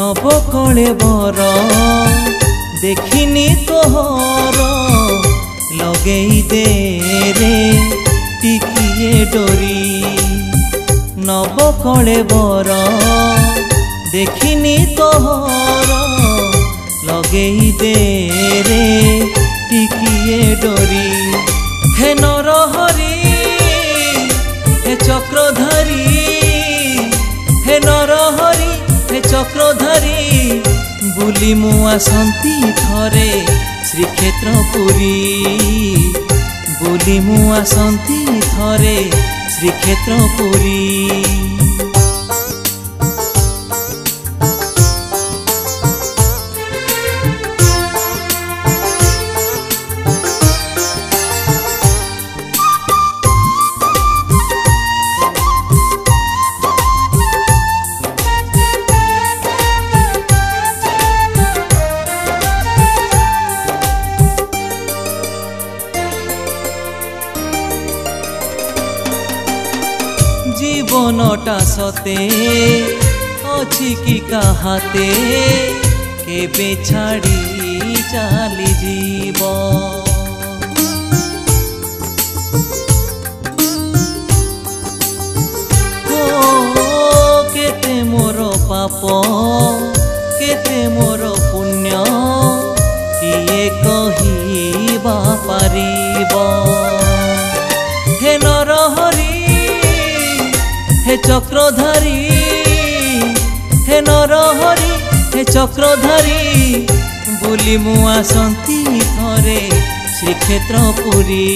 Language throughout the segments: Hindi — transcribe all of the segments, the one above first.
नवकले बर देखिनी तोहर लगेई दे रे टिकिए डोरी नवकले बर देखिनी तोहर लगेई दे रे टिकिए डोरी हे नरहरी हे चक्रधारी हे नरहरी हे चक्रधारी बुली मुआ शांति थरे श्रीक्षेत्र पुरी बुली मुआ शांति थरे श्रीक्षेत्र पुरी जीवनटा सते अछि कि काहाते केबे छाड़ी चाली जीव केते मोर पाप केते मोर पुण्य किए कहिबा पारिब हे नरहरी हे चक्रधारी हे नरहरी हे चक्रधारी बुली मुआ शांति थरे श्रीक्षेत्र पुरी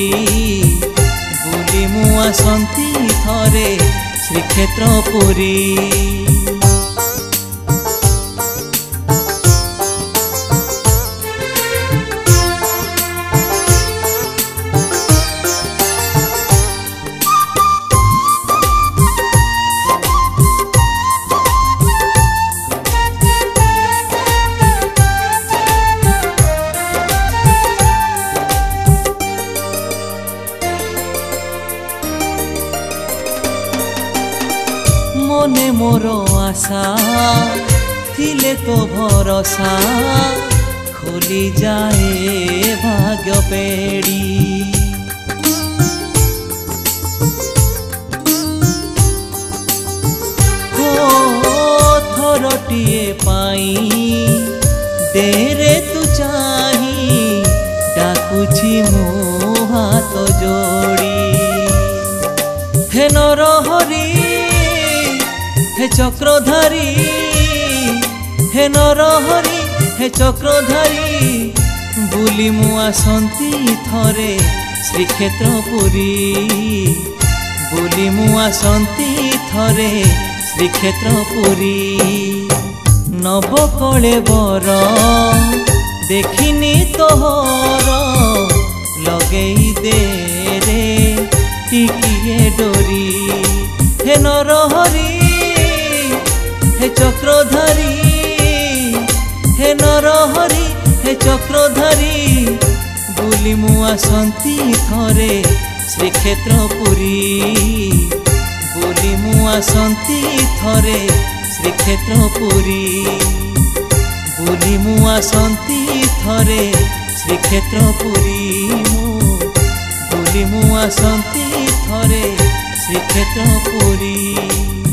बुली मुआ शांति थरे श्रीक्षेत्र पुरी मने मोर आशा थिले तो भरोसा खोली जाए भाग्य पेड़ी थरटिए पाई देरे तू चाही डाकुछि मो हाथ जोड़ी हे नरहरी हे चक्रधारी हे नरहरी हे चक्रधारी बुली मुआ शांति थरे श्रीक्षेत्र पुरी बुली मुआ शांति थरे श्रीक्षेत्र पुरी नवकले बर देखिनी तोहर लगेई दे रे टिकिए डोरी हे नरहरी हे चक्रधारी हे नरहरी हे चक्रधारी बुली मुआ शांति थरे श्रीक्षेत्र पुरी बुली मुआ शांति थरे श्रीक्षेत्र पुरी बुली मुआ शांति थरे श्रीक्षेत्र पुरी बुली मुआ शांति थरे श्रीक्षेत्र पुरी।